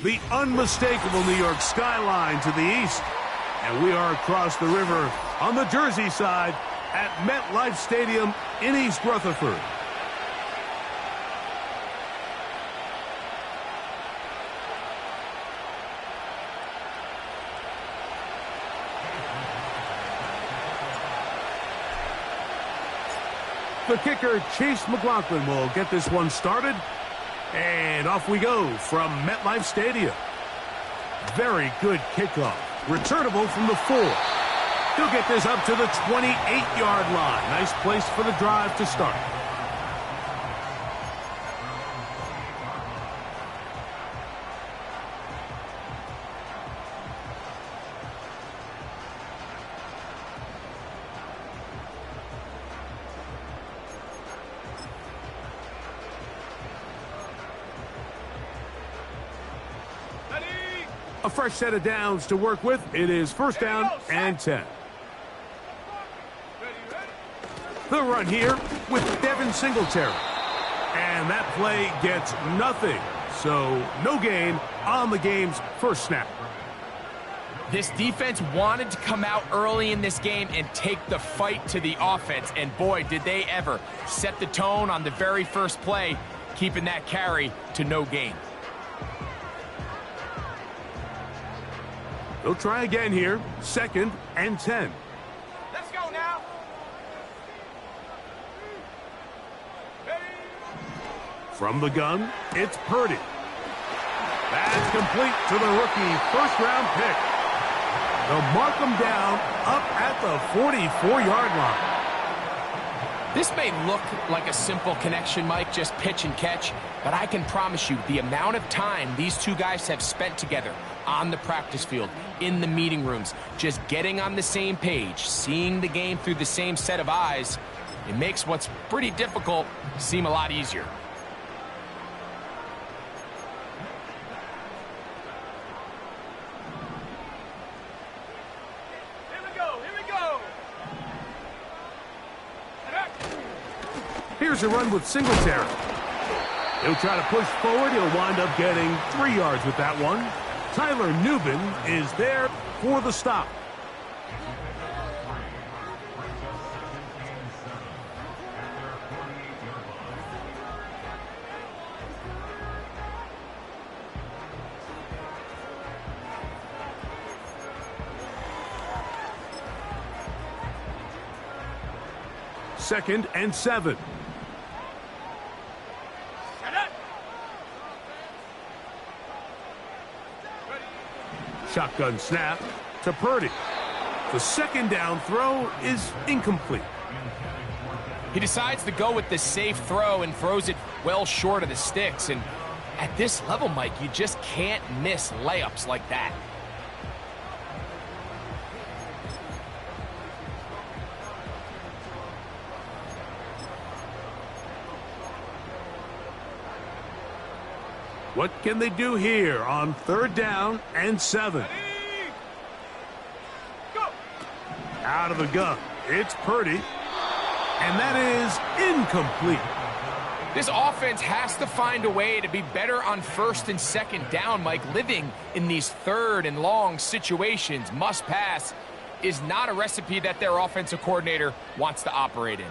the unmistakable New York skyline to the east. And we are across the river on the Jersey side at MetLife Stadium in East Rutherford. The kicker, Chase McLaughlin, will get this one started. And off we go from MetLife Stadium. Very good kickoff. Returnable from the 4. He'll get this up to the 28-yard line. Nice place for the drive to start. A fresh set of downs to work with. It is first down and 10. The run here with Devin Singletary. And that play gets nothing. So no gain on the game's first snap. This defense wanted to come out early in this game and take the fight to the offense. And boy, did they ever set the tone on the very first play, keeping that carry to no gain. They'll try again here. Second and 10. Let's go now. From the gun, it's Purdy. That's complete to the rookie first-round pick. They'll mark him down up at the 44-yard line. This may look like a simple connection, Mike, just pitch and catch, but I can promise you the amount of time these two guys have spent together on the practice field, in the meeting rooms, just getting on the same page, seeing the game through the same set of eyes, it makes what's pretty difficult seem a lot easier. Here's a run with Singletary. He'll try to push forward. He'll wind up getting 3 yards with that one. Tyler Nubin is there for the stop. Second and 7. Shotgun snap to Purdy. The second down throw is incomplete. He decides to go with the safe throw and throws it well short of the sticks. And at this level, Mike, you just can't miss layups like that. What can they do here on third down and 7? Go. Out of the gun, it's Purdy. And that is incomplete. This offense has to find a way to be better on first and second down, Mike. Living in these third and long situations, must pass, is not a recipe that their offensive coordinator wants to operate in.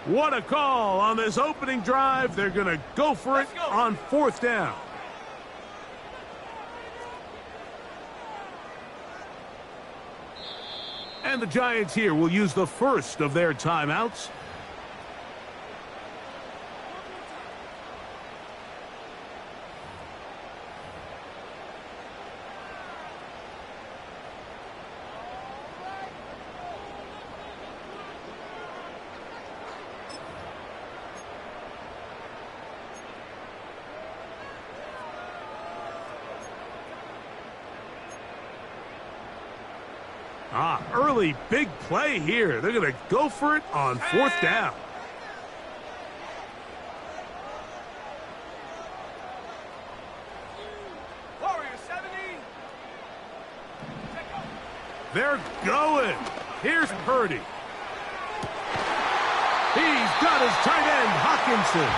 What a call on this opening drive. They're going to go for it on fourth down. And the Giants here will use the first of their timeouts. Early big play here. They're going to go for it on fourth down. Warrior 70. They're going. Here's Purdy. got his tight end, Hockenson.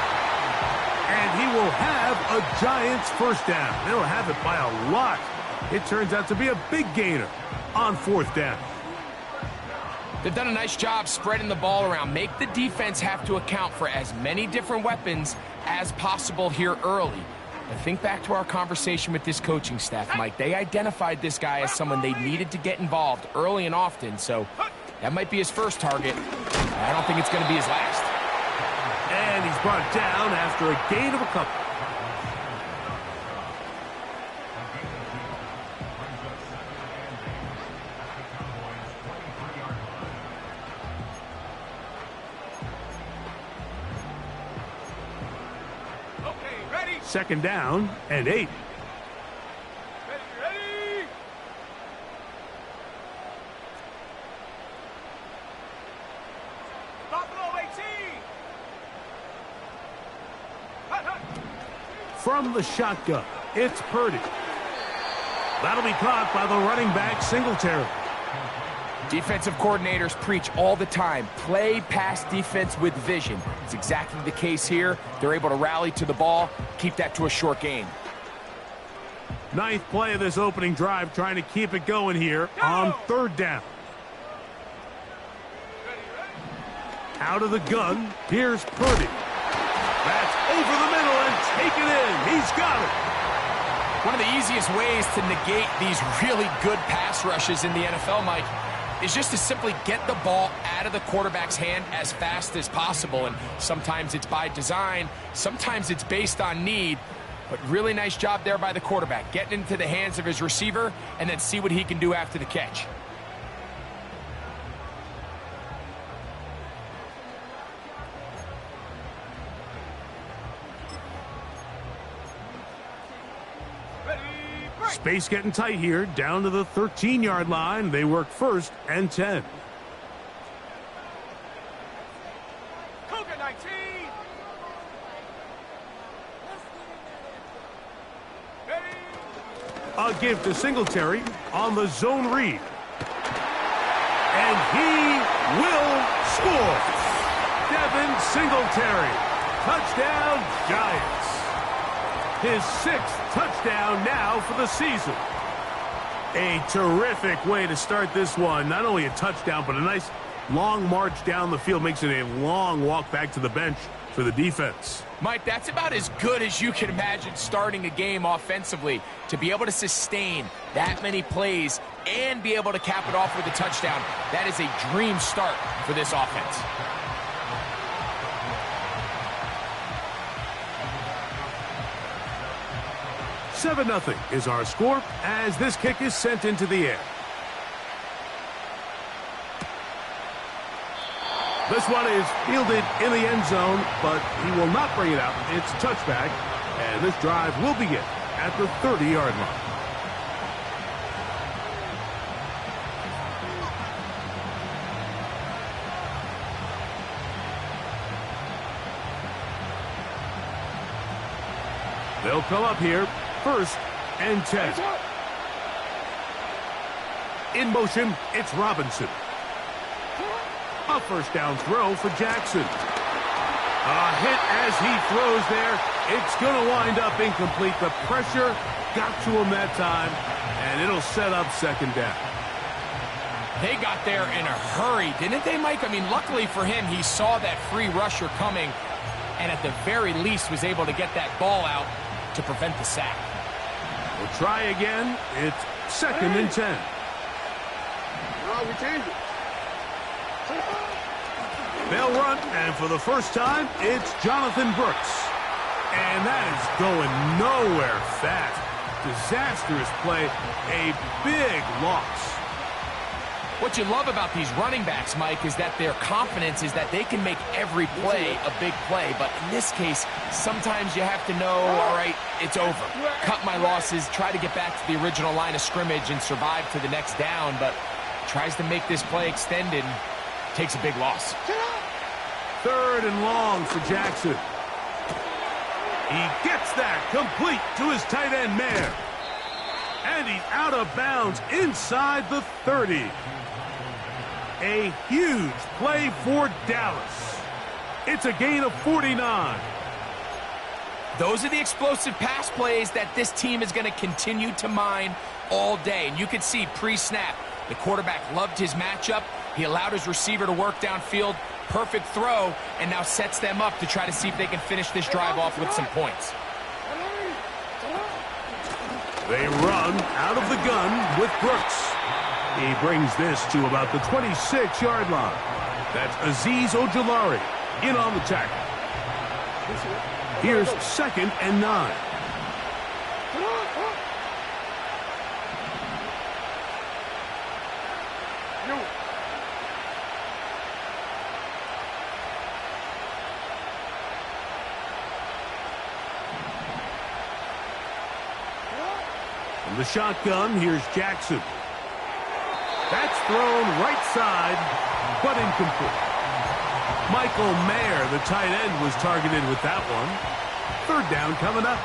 And he will have a Giants first down. They'll have it by a lot. It turns out to be a big gainer on 4th down. They've done a nice job spreading the ball around. Make the defense have to account for as many different weapons as possible here early. But think back to our conversation with this coaching staff, Mike. They identified this guy as someone they needed to get involved early and often, so that might be his first target. I don't think it's going to be his last. And he's brought down after a gain of a couple. Second down and 8. Ready. Buffalo 18. From the shotgun, it's Purdy. That'll be caught by the running back, Singletary. Defensive coordinators preach all the time, play pass defense with vision. It's exactly the case here. They're able to rally to the ball, keep that to a short gain. 9th play of this opening drive, trying to keep it going here on 3rd down. Out of the gun, here's Purdy. That's over the middle and taken in. He's got it. One of the easiest ways to negate these really good pass rushes in the NFL, Mike, is just to simply get the ball out of the quarterback's hand as fast as possible. And sometimes it's by design, sometimes it's based on need. But really nice job there by the quarterback, getting into the hands of his receiver and then see what he can do after the catch. Space getting tight here, down to the 13-yard line. They work 1st and 10. Cougar 19. A give to Singletary on the zone read. And he will score. Devin Singletary. Touchdown, Giants. His 6th touchdown now for the season. A terrific way to start this one. Not only a touchdown, but a nice long march down the field. Makes it a long walk back to the bench for the defense. Mike, that's about as good as you can imagine starting a game offensively. To be able to sustain that many plays and be able to cap it off with a touchdown, that is a dream start for this offense. Seven 0 is our score as this kick is sent into the air. This one is fielded in the end zone, but he will not bring it out. It's touchback, and this drive will begin at the 30-yard line. They'll come up here, 1st and 10. In motion, it's Robinson. A first down throw for Jackson. A hit as he throws there. It's going to wind up incomplete. The pressure got to him that time, and it'll set up 2nd down. They got there in a hurry, didn't they, Mike? I mean, luckily for him, he saw that free rusher coming, and at the very least was able to get that ball out to prevent the sack. We'll try again. It's 2nd and 10. We changed it. They'll run, and for the first time, it's Jonathan Brooks. And that is going nowhere fast. Disastrous play, a big loss. What you love about these running backs, Mike, is that their confidence is that they can make every play a big play. But in this case, sometimes you have to know, all right, it's over. Cut my losses, try to get back to the original line of scrimmage and survive to the next down, but tries to make this play extended and takes a big loss. 3rd and long for Jackson. He gets that complete to his tight end, Mayer. And he's out of bounds inside the 30. A huge play for Dallas. It's a gain of 49. Those are the explosive pass plays that this team is going to continue to mine all day. And you can see pre-snap, the quarterback loved his matchup. He allowed his receiver to work downfield. Perfect throw, and now sets them up to try to see if they can finish this drive off with some points. They run out of the gun with Brooks. He brings this to about the 26-yard line. That's Azeez Ojulari in on the tackle. Here's 2nd and 9. From the shotgun, here's Jackson. That's thrown right side, but incomplete. Michael Mayer, the tight end, was targeted with that one. 3rd down coming up.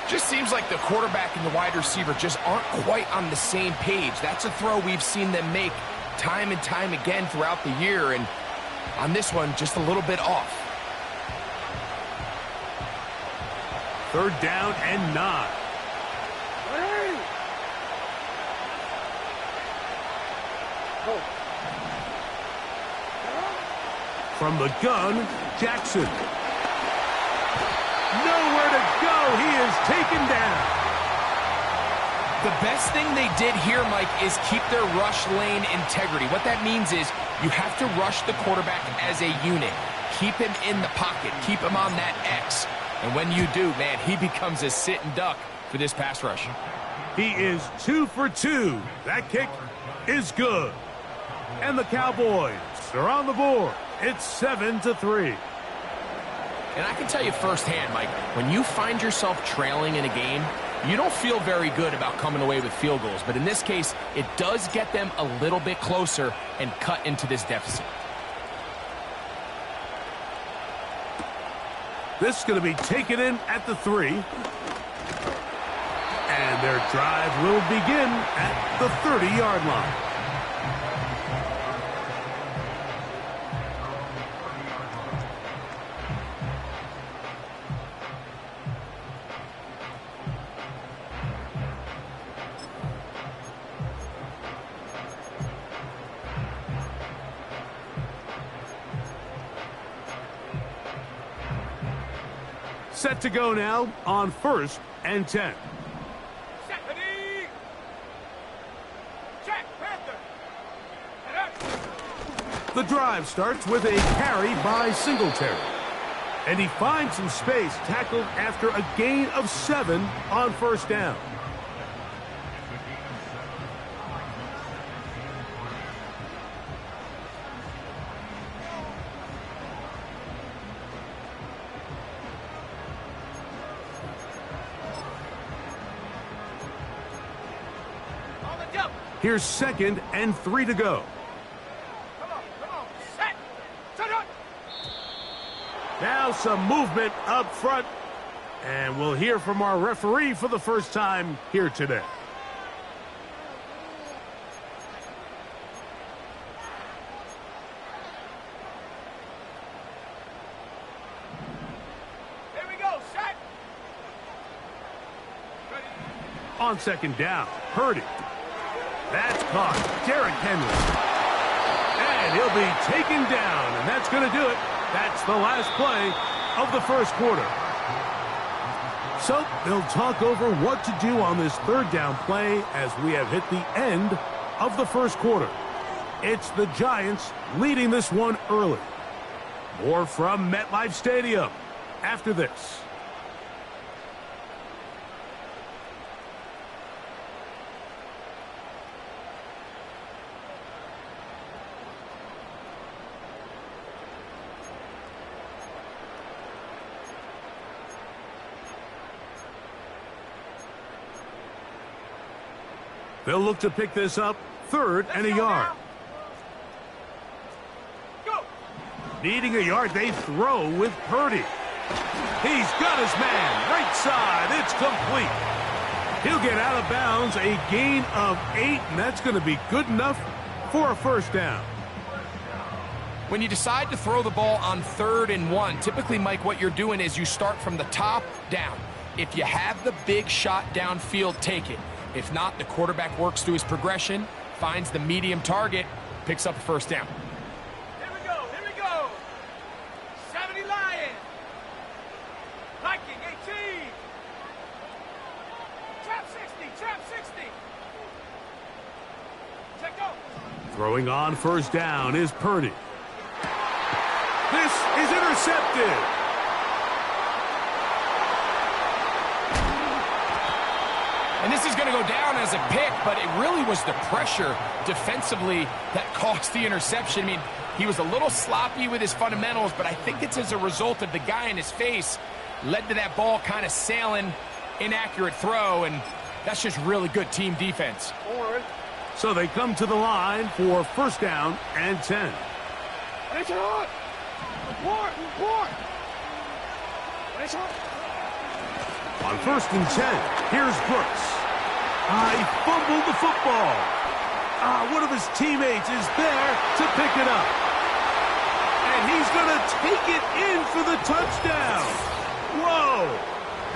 Just seems like the quarterback and the wide receiver just aren't quite on the same page. That's a throw we've seen them make time and time again throughout the year, and on this one, just a little bit off. 3rd down and 9. From the gun, Jackson. Nowhere to go. He is taken down. The best thing they did here, Mike, is keep their rush lane integrity. What that means is you have to rush the quarterback as a unit. Keep him in the pocket. Keep him on that X. And when you do, man, he becomes a sit and duck for this pass rush. He is 2 for 2. That kick is good. And the Cowboys are on the board. It's 7-3. And I can tell you firsthand, Mike, when you find yourself trailing in a game, you don't feel very good about coming away with field goals. But in this case, it does get them a little bit closer and cut into this deficit. This is going to be taken in at the 3. And their drive will begin at the 30-yard line. Set to go now on 1st and 10. The drive starts with a carry by Singletary. And he finds some space, tackled after a gain of 7 on 1st down. Here's 2nd and 3 to go. Now some movement up front. And we'll hear from our referee for the first time here today. Here we go, set. On 2nd down, Purdy. That's caught. Derrick Henry. And he'll be taken down, and that's going to do it. That's the last play of the 1st quarter. So they'll talk over what to do on this 3rd down play as we have hit the end of the 1st quarter. It's the Giants leading this one early. More from MetLife Stadium after this. They'll look to pick this up 3rd and a yard. Go. Needing a yard, they throw with Purdy. He's got his man. Right side. It's complete. He'll get out of bounds. A gain of 8, and that's going to be good enough for a 1st down. When you decide to throw the ball on 3rd and 1, typically, Mike, what you're doing is you start from the top down. If you have the big shot downfield, take it. If not, the quarterback works through his progression, finds the medium target, picks up a first down. Here we go, 70 Lions. Viking 18. Trap 60. Check go. Throwing on first down is Purdy. This is intercepted. And this is going to go down as a pick, but it really was the pressure defensively that caused the interception. I mean, he was a little sloppy with his fundamentals, but I think it's as a result of the guy in his face led to that ball kind of sailing, inaccurate throw, and that's just really good team defense. So they come to the line for first down and 10. Report. On first and 10, here's Brooks. He fumbled the football. One of his teammates is there to pick it up. And he's going to take it in for the touchdown. Whoa!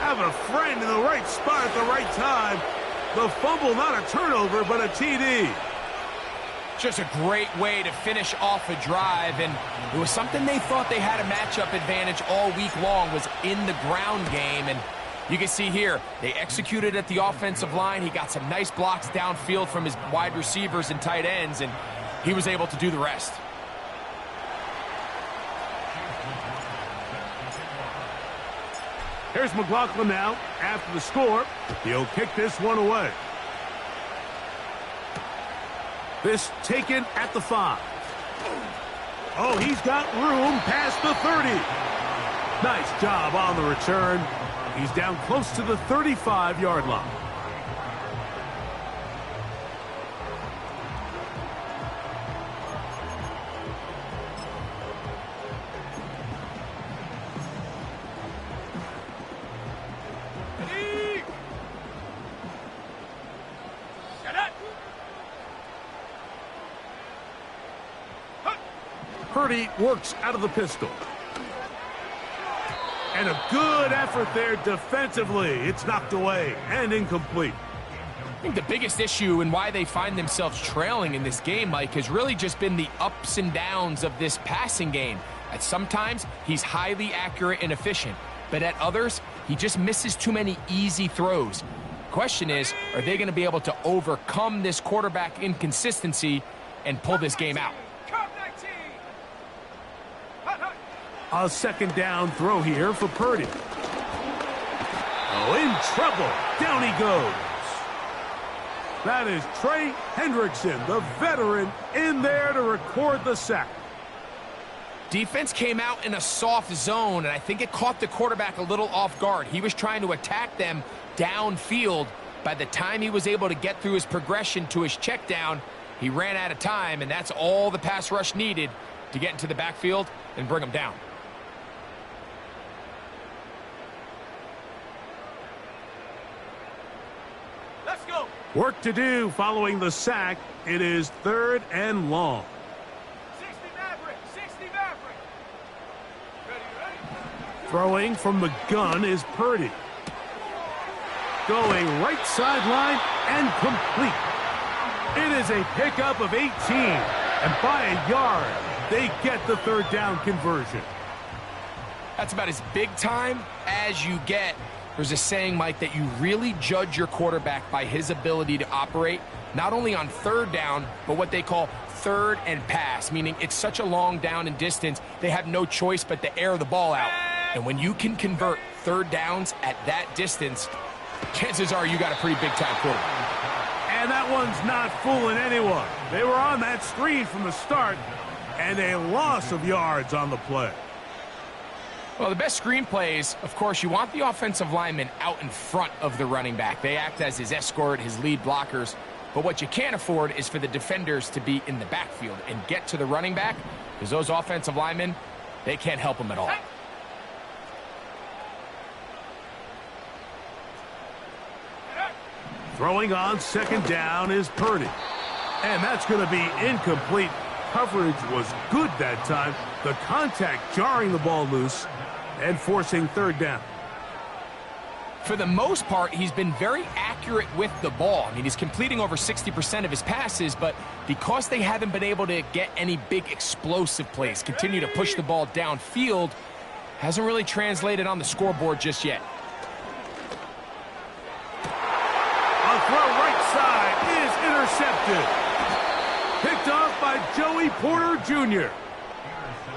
Have a friend in the right spot at the right time. The fumble, not a turnover, but a TD. Just a great way to finish off a drive, and it was something they thought they had a matchup advantage all week long, was in the ground game, and you can see here, they executed at the offensive line. He got some nice blocks downfield from his wide receivers and tight ends, and he was able to do the rest. Here's McLaughlin now. After the score, he'll kick this one away. This taken at the 5. Oh, he's got room past the 30. Nice job on the return. He's down close to the 35-yard line. Purdy works out of the pistol. And a good effort there defensively. It's knocked away and incomplete. I think the biggest issue and why they find themselves trailing in this game, Mike, has really just been the ups and downs of this passing game. At sometimes, he's highly accurate and efficient, but at others, he just misses too many easy throws. Question is, are they going to be able to overcome this quarterback inconsistency and pull this game out? A second down throw here for Purdy. Oh, in trouble. Down he goes. That is Trey Hendrickson, the veteran, in there to record the sack. Defense came out in a soft zone, and I think it caught the quarterback a little off guard. He was trying to attack them downfield. By the time he was able to get through his progression to his check down, he ran out of time, and that's all the pass rush needed to get into the backfield and bring him down. Let's go. Work to do following the sack. It is 3rd and long. 60 Maverick. Ready. Throwing from the gun is Purdy. Going right sideline and complete. It is a pickup of 18. And by a yard, they get the 3rd down conversion. That's about as big time as you get. There's a saying, Mike, that you really judge your quarterback by his ability to operate, not only on 3rd down, but what they call 3rd and pass, meaning it's such a long down and distance, they have no choice but to air the ball out. And when you can convert 3rd downs at that distance, chances are you got a pretty big-time quarterback. And that one's not fooling anyone. They were on that screen from the start, and a loss of yards on the play. Well, the best screenplays, of course, you want the offensive lineman out in front of the running back. They act as his escort, his lead blockers. But what you can't afford is for the defenders to be in the backfield and get to the running back, because those offensive linemen, they can't help him at all. Throwing on 2nd down is Purdy. And that's going to be incomplete. coverage was good that time. The contact jarring the ball loose and forcing third down. For the most part, he's been very accurate with the ball. I mean, he's completing over 60% of his passes, but because they haven't been able to get any big explosive plays, continue to push the ball downfield, hasn't really translated on the scoreboard just yet. A throw right side is intercepted. Picked off by Joey Porter Jr.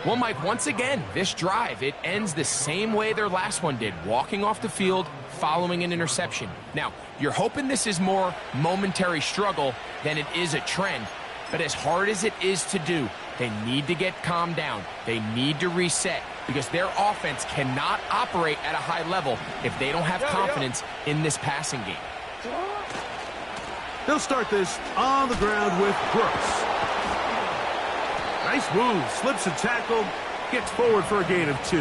Well, Mike, once again, this drive, it ends the same way their last one did, walking off the field, following an interception. Now, you're hoping this is more momentary struggle than it is a trend, but as hard as it is to do, they need to get calmed down. They need to reset because their offense cannot operate at a high level if they don't have confidence in this passing game. They'll start this on the ground with Brooks. Nice move, slips a tackle, gets forward for a gain of 2.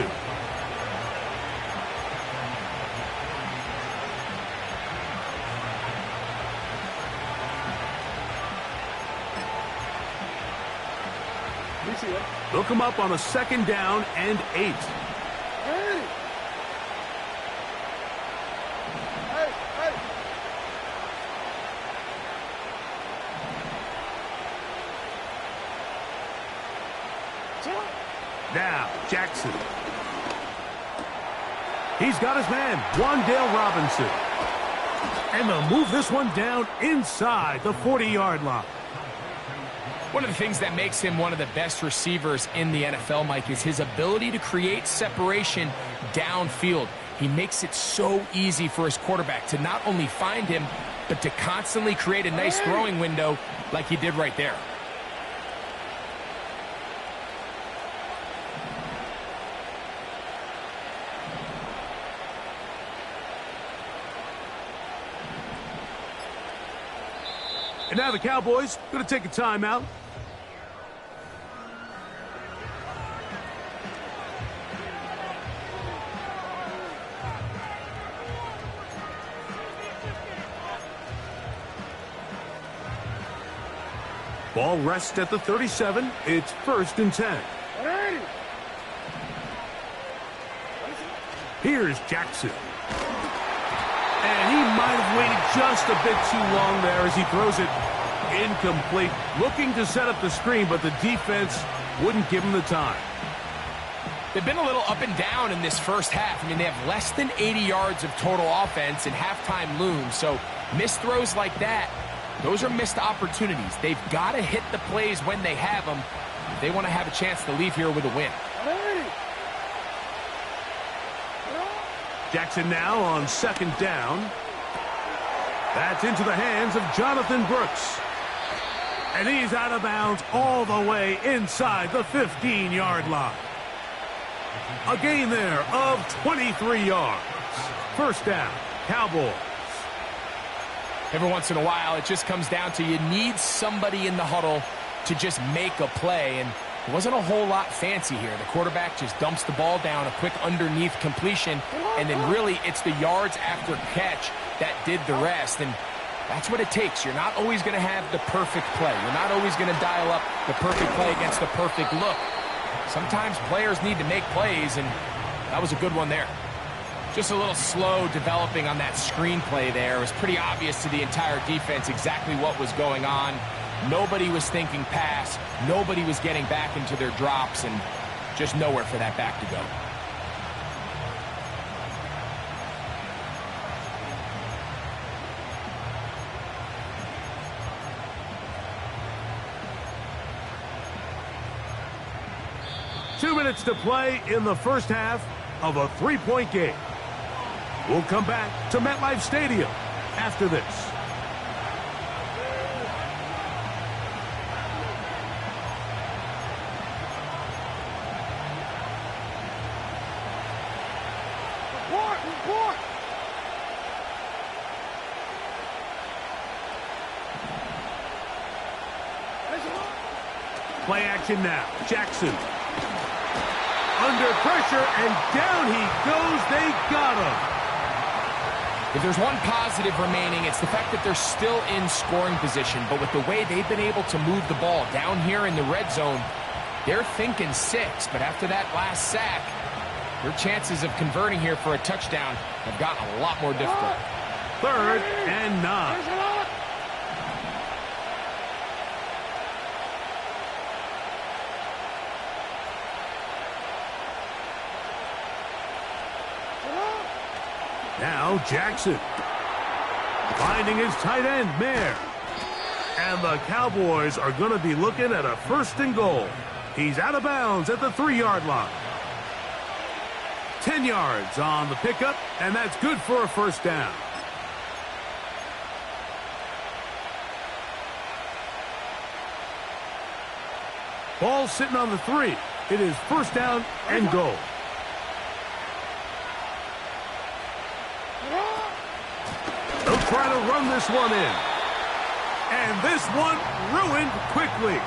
They'll come up on a 2nd down and 8. Now, Jackson. He's got his man, Wan'Dale Robinson. And they'll move this one down inside the 40-yard line. One of the things that makes him one of the best receivers in the NFL, Mike, is his ability to create separation downfield. He makes it so easy for his quarterback to not only find him, but to constantly create a nice throwing window like he did right there. And now the Cowboys going to take a timeout. Ball rests at the 37. It's 1st and 10. Here's Jackson. And he might have waited just a bit too long there as he throws it incomplete. Looking to set up the screen, but the defense wouldn't give him the time. They've been a little up and down in this first half. I mean, they have less than 80 yards of total offense and halftime looms. So missed throws like that, those are missed opportunities. They've got to hit the plays when they have them if they want to have a chance to leave here with a win. Jackson now on 2nd down. That's into the hands of Jonathan Brooks. And he's out of bounds all the way inside the 15-yard line. A gain there of 23 yards. 1st down, Cowboys. Every once in a while, it just comes down to you need somebody in the huddle to just make a play, and it wasn't a whole lot fancy here. The quarterback just dumps the ball down, a quick underneath completion, and then really it's the yards after catch that did the rest, and that's what it takes. You're not always going to have the perfect play. You're not always going to dial up the perfect play against the perfect look. Sometimes players need to make plays, and that was a good one there. Just a little slow developing on that screenplay there. It was pretty obvious to the entire defense exactly what was going on. Nobody was thinking pass. Nobody was getting back into their drops, and just nowhere for that back to go. Two minutes to play in the first half of a 3-point game. We'll come back to MetLife Stadium after this. Play action now. Jackson. Under pressure, and down he goes. They got him. If there's one positive remaining, it's the fact that they're still in scoring position. But with the way they've been able to move the ball down here in the red zone, they're thinking 6. But after that last sack, their chances of converting here for a touchdown have gotten a lot more difficult. 3rd and 9. Now Jackson finding his tight end, Mayer. And the Cowboys are going to be looking at a 1st and goal. He's out of bounds at the 3-yard line. 10 yards on the pickup, and that's good for a 1st down. Ball sitting on the 3. It is 1st down and goal. They'll try to run this one in. And this one ruined quickly.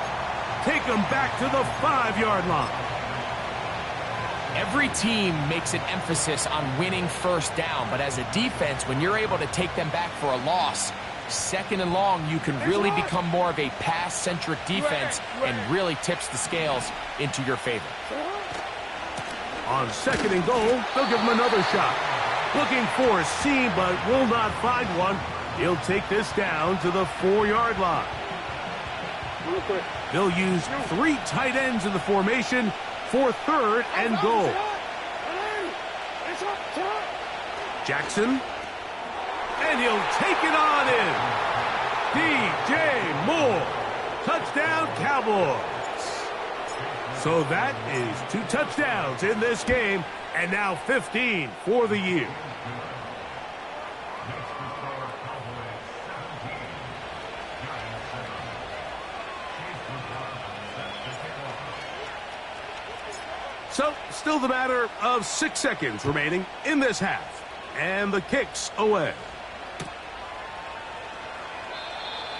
Take them back to the 5-yard line. Every team makes an emphasis on winning 1st down, but as a defense, when you're able to take them back for a loss, 2nd and long, you can really become more of a pass-centric defense and really tips the scales into your favor. On 2nd and goal, they'll give him another shot. Looking for a seam, but will not find one. He'll take this down to the 4-yard line. They'll use 3 tight ends in the formation for 3rd and goal. Jackson. And he'll take it on in. DJ Moore. Touchdown, Cowboys. So that is 2 touchdowns in this game, and now 15 for the year. So, still the matter of 6 seconds remaining in this half. And the kick's away.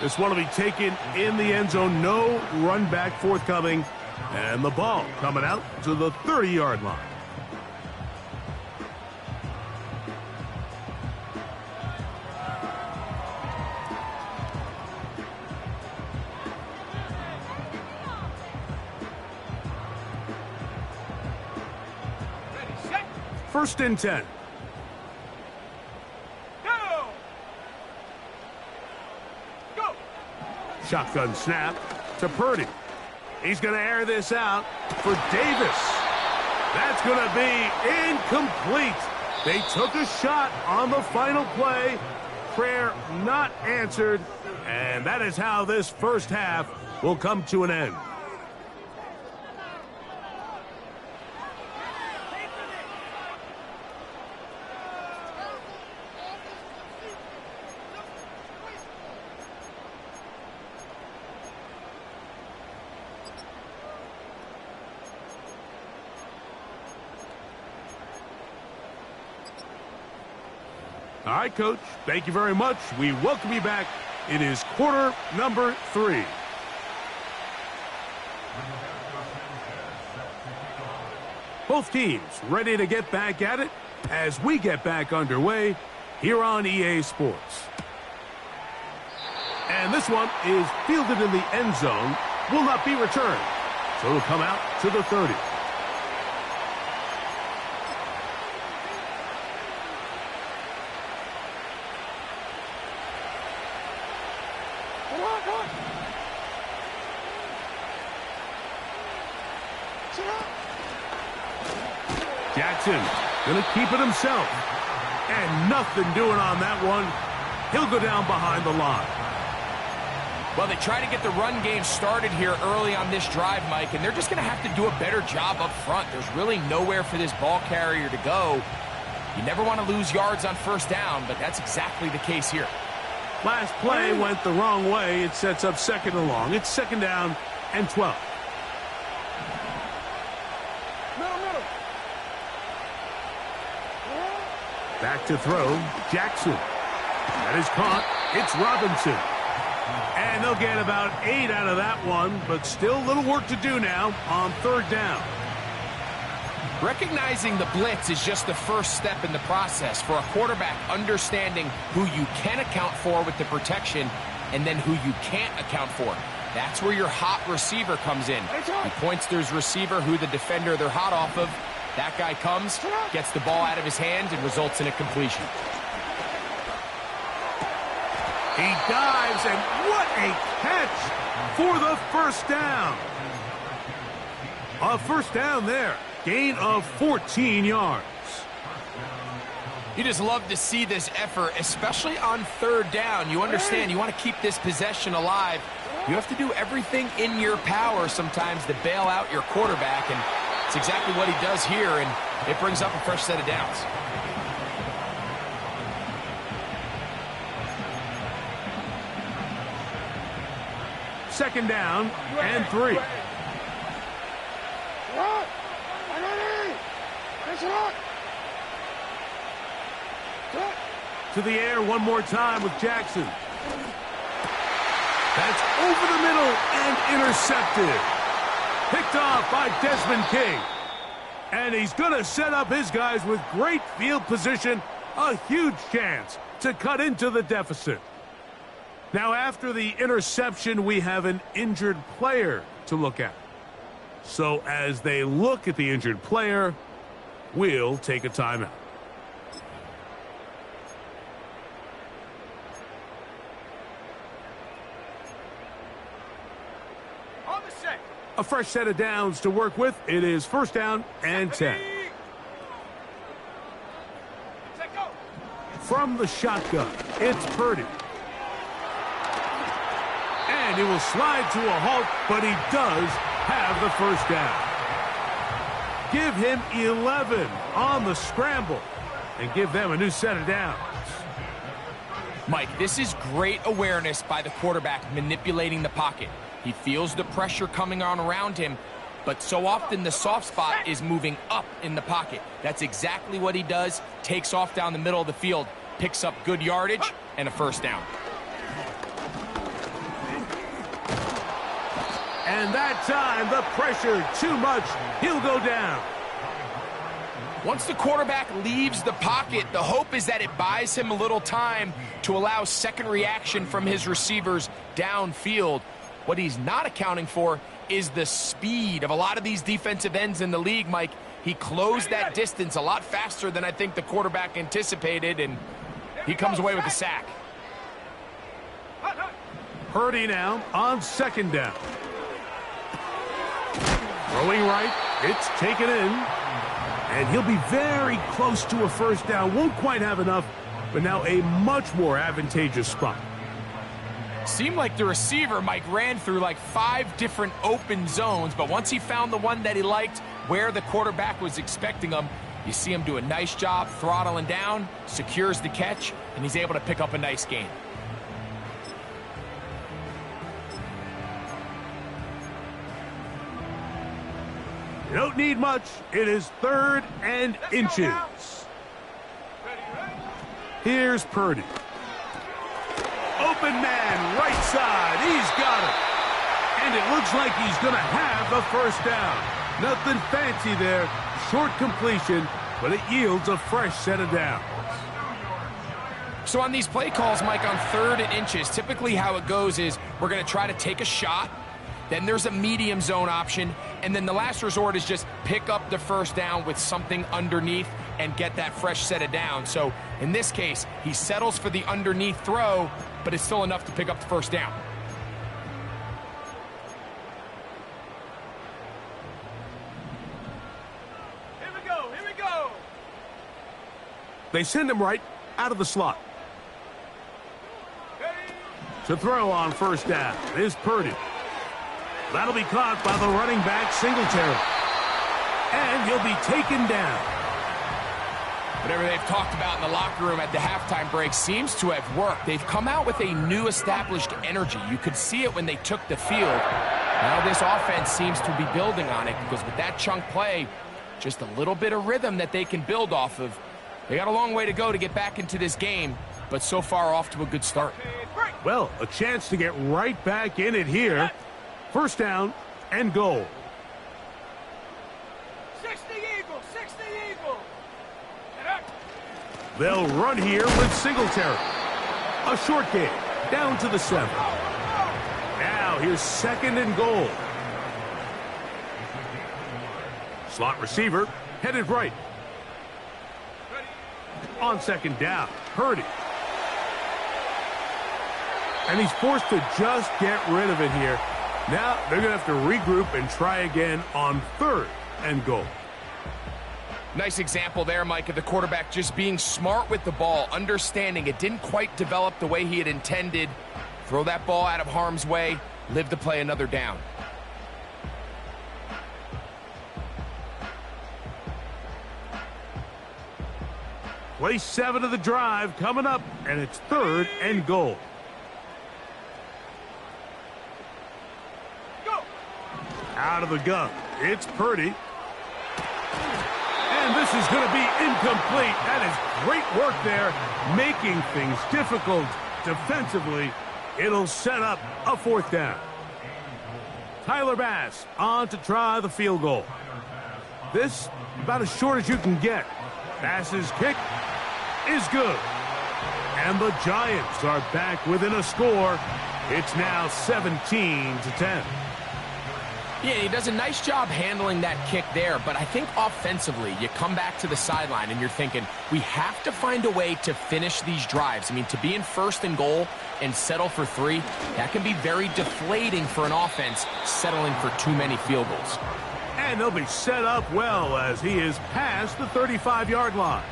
This one will be taken in the end zone. No run back forthcoming. And the ball coming out to the 30-yard line. First and 10. Go! Go! Shotgun snap to Purdy. He's going to air this out for Davis. That's going to be incomplete. They took a shot on the final play. Prayer not answered. And that is how this first half will come to an end. All right, Coach, thank you very much. We welcome you back. It is quarter number 3. Both teams ready to get back at it as we get back underway here on EA Sports. And this one is fielded in the end zone, will not be returned. So it'll come out to the 30. Jackson going to keep it himself. And nothing doing on that one. He'll go down behind the line. Well, they try to get the run game started here early on this drive, Mike, and they're just going to have to do a better job up front. There's really nowhere for this ball carrier to go. You never want to lose yards on 1st down, but that's exactly the case here. Last play went the wrong way. It sets up 2nd and long. It's 2nd down and 12. Back to throw, Jackson. That is caught. It's Robinson. And they'll get about 8 out of that one, but still a little work to do now on 3rd down. Recognizing the blitz is just the first step in the process for a quarterback understanding who you can account for with the protection and then who you can't account for. That's where your hot receiver comes in. He points to his receiver who the defender they're hot off of. That guy comes, gets the ball out of his hands, and results in a completion. He dives, and what a catch for the first down. A first down there. Gain of 14 yards. You just love to see this effort, especially on third down. You understand, you want to keep this possession alive. You have to do everything in your power sometimes to bail out your quarterback, and it's exactly what he does here, and it brings up a fresh set of downs. Second down and 3. To the air one more time with Jackson. That's over the middle and intercepted. Picked off by Desmond King. And he's going to set up his guys with great field position. A huge chance to cut into the deficit. Now, after the interception, we have an injured player to look at. So as they look at the injured player, we'll take a timeout. A fresh set of downs to work with. It is first down and 10. From the shotgun, it's Purdy. And he will slide to a halt, but he does have the first down. Give him 11 on the scramble and give them a new set of downs. Mike, this is great awareness by the quarterback manipulating the pocket. He feels the pressure coming on around him, but so often the soft spot is moving up in the pocket. That's exactly what he does. Takes off down the middle of the field, picks up good yardage, and a first down. And that time, the pressure too much. He'll go down. Once the quarterback leaves the pocket, the hope is that it buys him a little time to allow second reaction from his receivers downfield. What he's not accounting for is the speed of a lot of these defensive ends in the league, Mike. He closed that distance a lot faster than I think the quarterback anticipated, and he comes away with a sack. Purdy now on second down. Throwing right, it's taken in. And he'll be very close to a first down. Won't quite have enough, but now a much more advantageous spot. Seemed like the receiver, Mike, ran through like 5 different open zones, but once he found the one that he liked, where the quarterback was expecting him, you see him do a nice job throttling down, secures the catch, and he's able to pick up a nice gain. You don't need much. It is third and inches. Here's Purdy. Open man, right side. He's got it. And it looks like he's going to have the first down. Nothing fancy there. Short completion, but it yields a fresh set of downs. So on these play calls, Mike, on third and inches, typically how it goes is we're going to try to take a shot. Then there's a medium zone option. And then the last resort is just pick up the first down with something underneath and get that fresh set of downs. So in this case, he settles for the underneath throw, but it's still enough to pick up the first down. Here we go, here we go. They send him right out of the slot. To throw on first down is Purdy. That'll be caught by the running back, Singletary. And he'll be taken down. Whatever they've talked about in the locker room at the halftime break seems to have worked. They've come out with a new established energy. You could see it when they took the field. Now this offense seems to be building on it because with that chunk play, just a little bit of rhythm that they can build off of. They got a long way to go to get back into this game, but so far off to a good start. Well, a chance to get right back in it here. First down and goal. 60 Eagles, 60. They'll run here with Singletary. A short game, down to the 7. Now here's 2nd and goal. Slot receiver, headed right. On 2nd down, Purdy. And he's forced to just get rid of it here. Now they're going to have to regroup and try again on 3rd and goal. Nice example there, Mike, of the quarterback just being smart with the ball, understanding it didn't quite develop the way he had intended. Throw that ball out of harm's way, live to play another down. Play 7 of the drive coming up, and it's 3rd and goal. Go! Out of the gun, it's Purdy. And this is going to be incomplete. That is great work there, making things difficult defensively. It'll set up a 4th down. Tyler Bass on to try the field goal. This about as short as you can get. Bass's kick is good. And the Giants are back within a score. It's now 17-10. Yeah, he does a nice job handling that kick there, but I think offensively, you come back to the sideline and you're thinking, we have to find a way to finish these drives. I mean, to be in 1st and goal and settle for 3, that can be very deflating for an offense settling for too many field goals. And they'll be set up well as he is past the 35-yard line.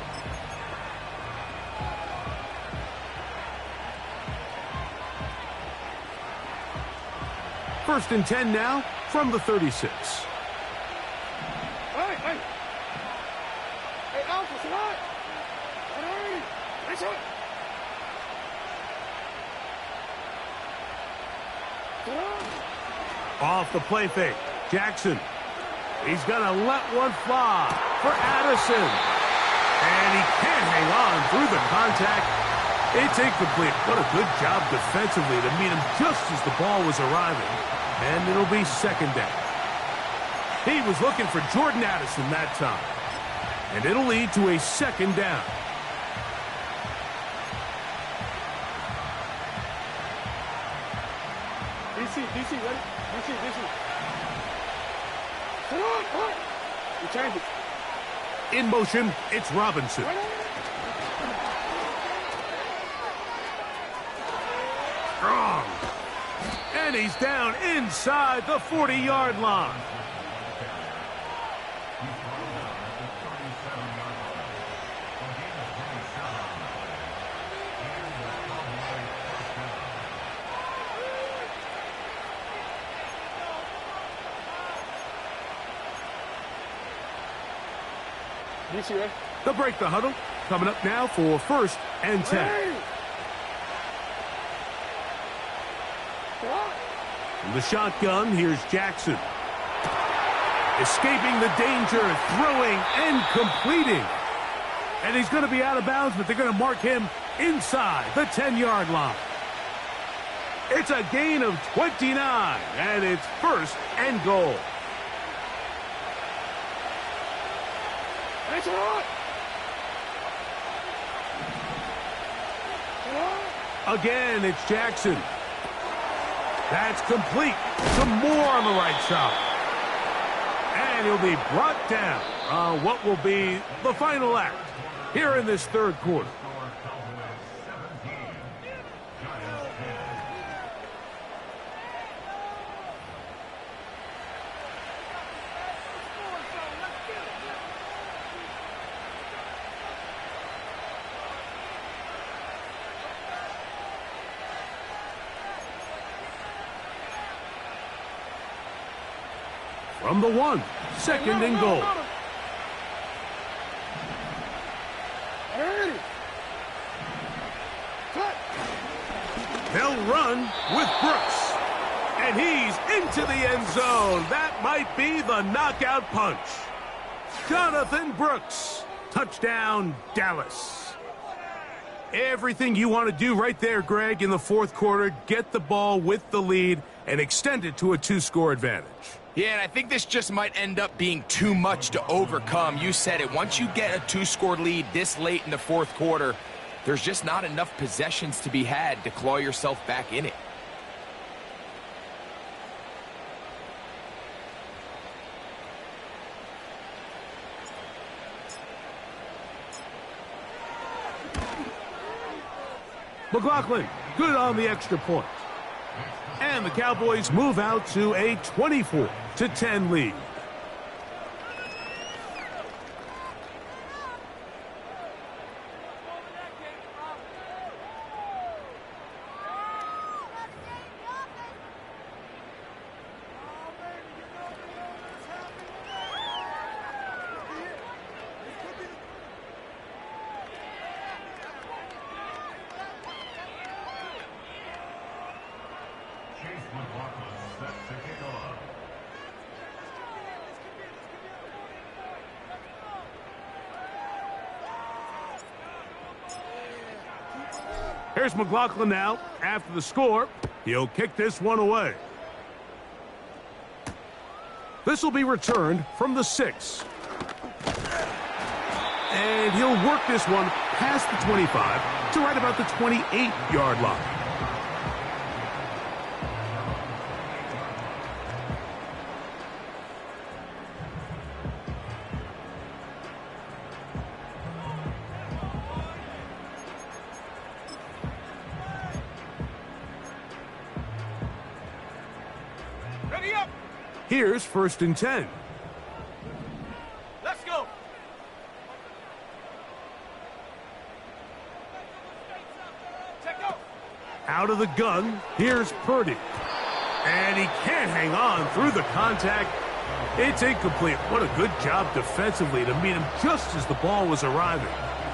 First and 10 now from the 36. Hey! Hey, Alpha, what? Hey! That's it! Off the play fake, Jackson. He's going to let one fly for Addison. And he can't hang on through the contact. It's incomplete. What a good job defensively to meet him just as the ball was arriving. And it'll be 2nd down. He was looking for Jordan Addison that time. And it'll lead to a 2nd down. DC, ready? DC. Come on! You change it. In motion, it's Robinson. Strong. And he's down inside the 40-yard line. DC, ready? They'll break the huddle. Coming up now for 1st and 10. Hey! From the shotgun, here's Jackson. Escaping the danger, throwing and completing. And he's going to be out of bounds, but they're going to mark him inside the 10-yard line. It's a gain of 29, and it's 1st and goal. That's right. Again, it's Jackson. That's complete. Some more on the right side. And he'll be brought down on what will be the final act here in this 3rd quarter. From the 1, 2nd and goal. They'll run with Brooks. And he's into the end zone. That might be the knockout punch. Jonathan Brooks. Touchdown, Dallas. Everything you want to do right there, Greg, in the 4th quarter. Get the ball with the lead and extend it to a 2-score advantage. Yeah, and I think this just might end up being too much to overcome. You said it. Once you get a 2-score lead this late in the fourth quarter, there's just not enough possessions to be had to claw yourself back in it. McLaughlin, good on the extra point. And the Cowboys move out to a 24-10 lead. Here's McLaughlin now. After the score, he'll kick this one away. This will be returned from the 6. And he'll work this one past the 25 to right about the 28-yard line. Here's 1st and 10. Let's go. Out of the gun, here's Purdy. And he can't hang on through the contact. It's incomplete. What a good job defensively to meet him just as the ball was arriving.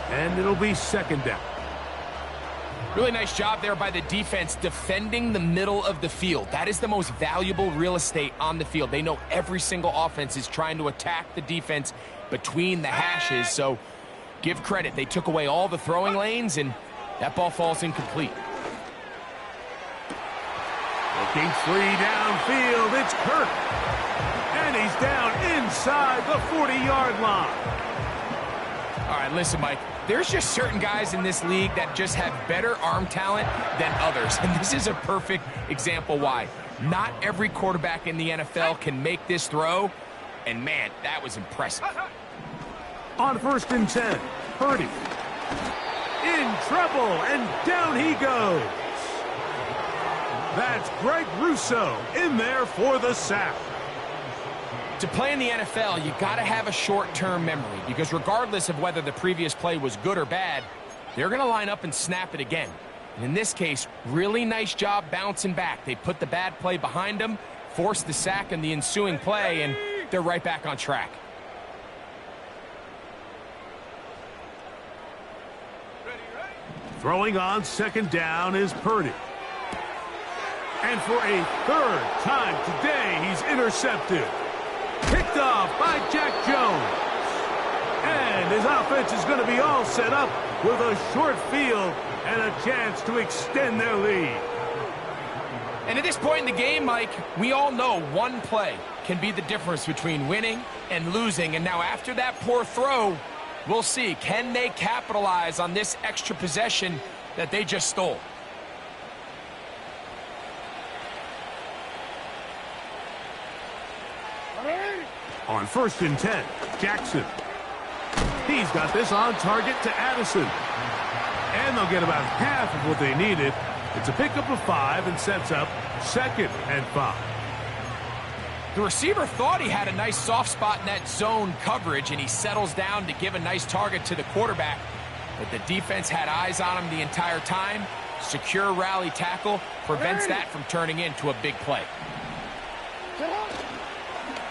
And it'll be 2nd down. Really nice job there by the defense defending the middle of the field. That is the most valuable real estate on the field. They know every single offense is trying to attack the defense between the hashes, so give credit. They took away all the throwing lanes, and that ball falls incomplete. Looking free downfield, it's Kirk. And he's down inside the 40-yard line. All right, listen, Mike. There's just certain guys in this league that just have better arm talent than others. And this is a perfect example why. Not every quarterback in the NFL can make this throw. And, man, that was impressive. On 1st and 10, Purdy. In trouble, and down he goes. That's Greg Rousseau in there for the sack. To play in the NFL, you got to have a short-term memory because regardless of whether the previous play was good or bad, they're going to line up and snap it again. And in this case, really nice job bouncing back. They put the bad play behind them, forced the sack in the ensuing play, and they're right back on track. Throwing on 2nd down is Purdy. And for a 3rd time today, he's intercepted. Picked off by Jack Jones. And his offense is going to be all set up with a short field and a chance to extend their lead. And at this point in the game, Mike, we all know one play can be the difference between winning and losing. And now after that poor throw, we'll see, can they capitalize on this extra possession that they just stole? On 1st and 10, Jackson. He's got this on target to Addison. And they'll get about half of what they needed. It's a pickup of 5 and sets up 2nd and 5. The receiver thought he had a nice soft spot in that zone coverage, and he settles down to give a nice target to the quarterback. But the defense had eyes on him the entire time. Secure rally tackle prevents that from turning into a big play.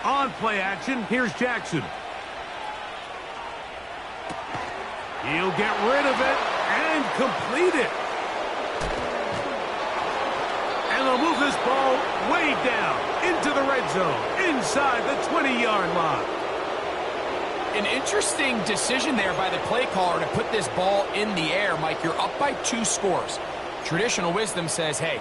On play action, here's Jackson. He'll get rid of it and complete it. And they'll move this ball way down into the red zone, inside the 20-yard line. An interesting decision there by the play caller to put this ball in the air. Mike, you're up by 2 scores. Traditional wisdom says, hey,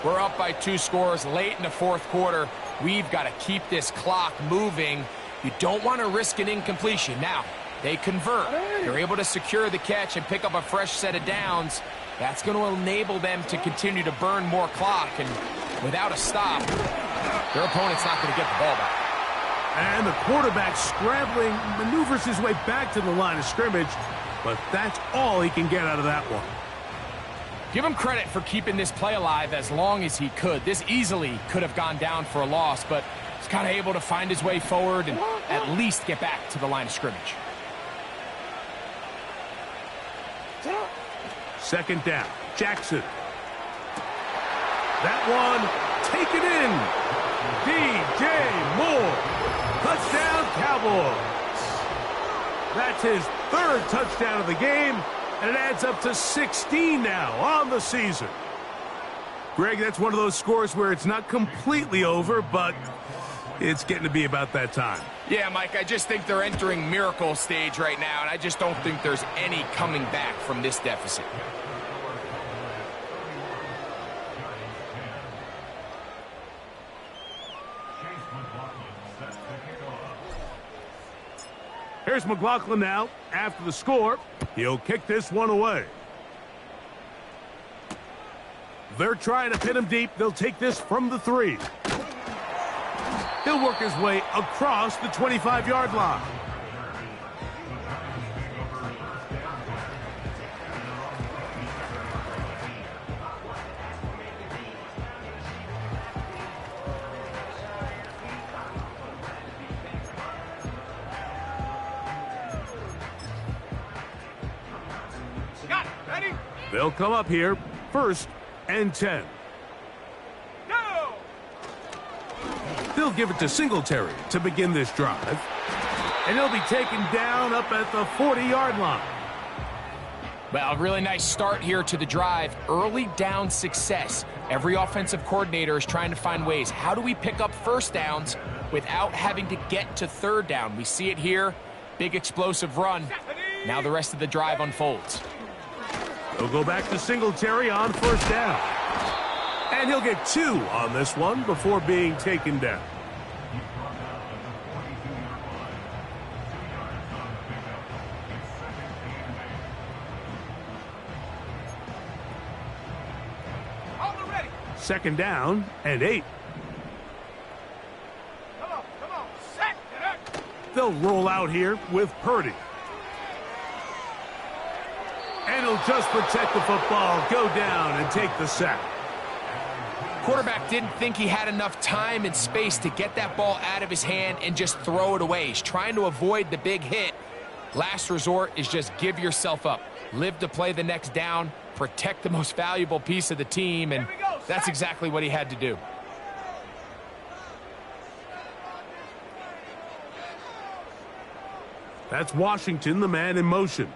We're up by 2 scores late in the fourth quarter. We've got to keep this clock moving. You don't want to risk an incompletion. Now, they convert. They're able to secure the catch and pick up a fresh set of downs. That's going to enable them to continue to burn more clock. And without a stop, their opponent's not going to get the ball back. And the quarterback scrambling, maneuvers his way back to the line of scrimmage. But that's all he can get out of that one. Give him credit for keeping this play alive as long as he could. This easily could have gone down for a loss, but he's kind of able to find his way forward and at least get back to the line of scrimmage. Second down, Jackson. That one taken in. DJ Moore. Touchdown, Cowboys. That's his 3rd touchdown of the game, and it adds up to 16 now on the season. Greg, that's one of those scores where it's not completely over, but it's getting to be about that time. Yeah, Mike, I just think they're entering miracle stage right now, and I just don't think there's any coming back from this deficit. Here's McLaughlin now. After the score, he'll kick this one away. They're trying to pin him deep. They'll take this from the 3. He'll work his way across the 25-yard line. They'll come up here, 1st and 10. Go! They'll give it to Singletary to begin this drive. And he'll be taken down up at the 40-yard line. Well, a really nice start here to the drive. Early down success. Every offensive coordinator is trying to find ways. How do we pick up 1st downs without having to get to 3rd down? We see it here. Big explosive run. Now the rest of the drive unfolds. He'll go back to Singletary on 1st down. And he'll get 2 on this one before being taken down. Ready. 2nd down and 8. Come on. Set it up. They'll roll out here with Purdy. And he'll just protect the football, go down, and take the sack. Quarterback didn't think he had enough time and space to get that ball out of his hand and just throw it away. He's trying to avoid the big hit. Last resort is just give yourself up. Live to play the next down, protect the most valuable piece of the team, and that's exactly what he had to do. That's Washington, the man in motion.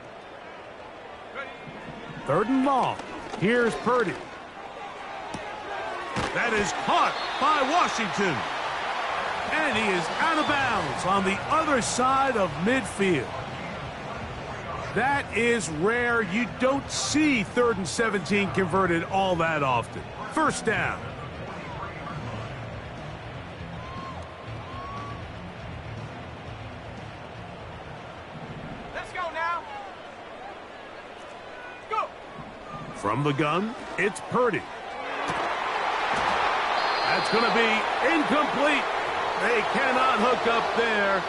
3rd and long. Here's Purdy. That is caught by Washington. And he is out of bounds on the other side of midfield. That is rare. You don't see 3rd and 17 converted all that often. 1st down. Let's go now. Go. From the gun, it's Purdy. That's going to be incomplete. They cannot hook up there.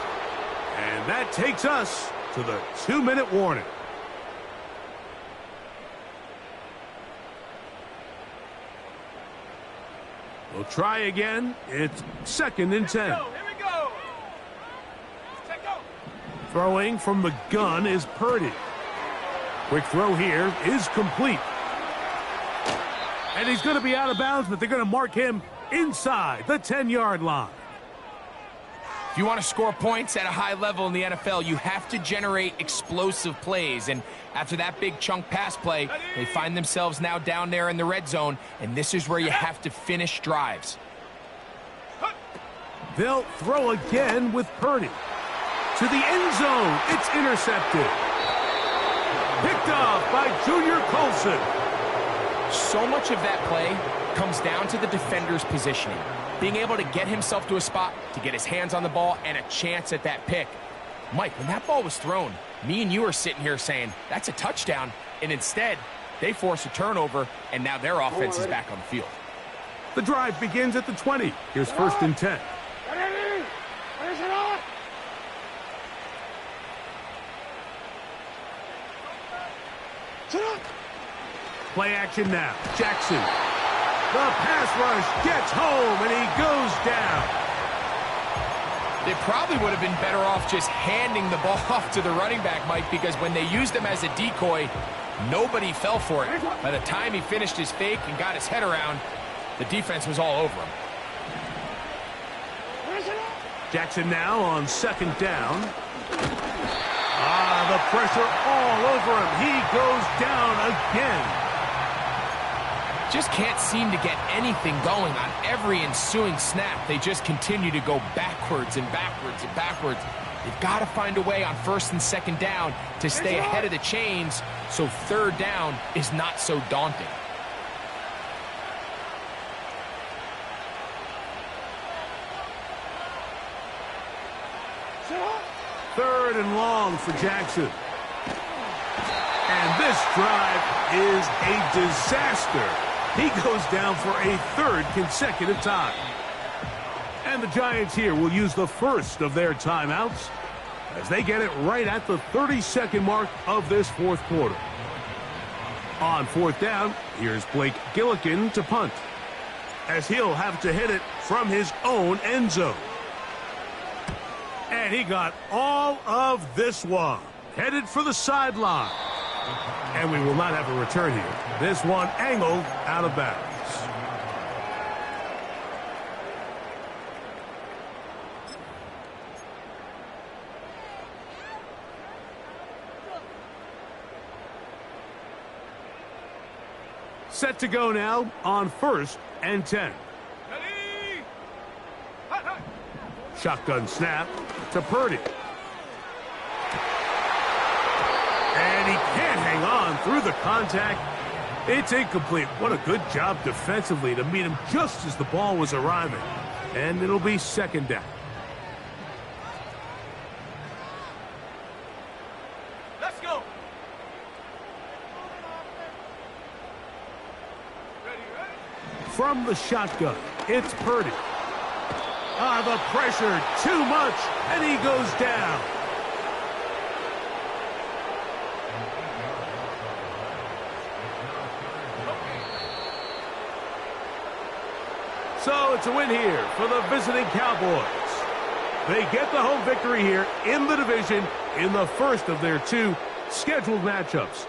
And that takes us to the 2-minute warning. We'll try again. It's 2nd and 10. Here we go. Take go. Throwing from the gun is Purdy. Quick throw here is complete. And he's going to be out of bounds, but they're going to mark him inside the 10-yard line. If you want to score points at a high level in the NFL, you have to generate explosive plays. And after that big chunk pass play, they find themselves now down there in the red zone, and this is where you have to finish drives. They'll throw again with Purdy. To the end zone, it's intercepted. Picked off by Junior Colson. So much of that play comes down to the defender's positioning, being able to get himself to a spot, to get his hands on the ball, and a chance at that pick. Mike, when that ball was thrown, me and you are sitting here saying, that's a touchdown, and instead, they force a turnover, and now their offense is back on the field. The drive begins at the 20. Here's 1st and 10. Play action now. Jackson. The pass rush gets home, and he goes down. They probably would have been better off just handing the ball off to the running back, Mike, because when they used him as a decoy, nobody fell for it. By the time he finished his fake and got his head around, the defense was all over him. Jackson now on 2nd down. The pressure all over him. He goes down again. Just can't seem to get anything going on every ensuing snap. They just continue to go backwards and backwards and backwards. They've got to find a way on 1st and 2nd down to stay ahead of the chains so 3rd down is not so daunting. Third and long for Jackson. And this drive is a disaster. He goes down for a 3rd consecutive time. And the Giants here will use the first of their timeouts as they get it right at the 30-second mark of this 4th quarter. On 4th down, here's Blake Gillikin to punt, as he'll have to hit it from his own end zone. And he got all of this one, headed for the sideline. And we will not have a return here. This one angled out of bounds. Set to go now on 1st and 10. Ready? Shotgun snap to Purdy. And he can't hang on through the contact. It's incomplete. What a good job defensively to meet him just as the ball was arriving. And it'll be 2nd down. Let's go. Ready? From the shotgun, it's Purdy. The pressure, too much, and he goes down. So it's a win here for the visiting Cowboys. They get the home victory here in the division in the first of their 2 scheduled matchups.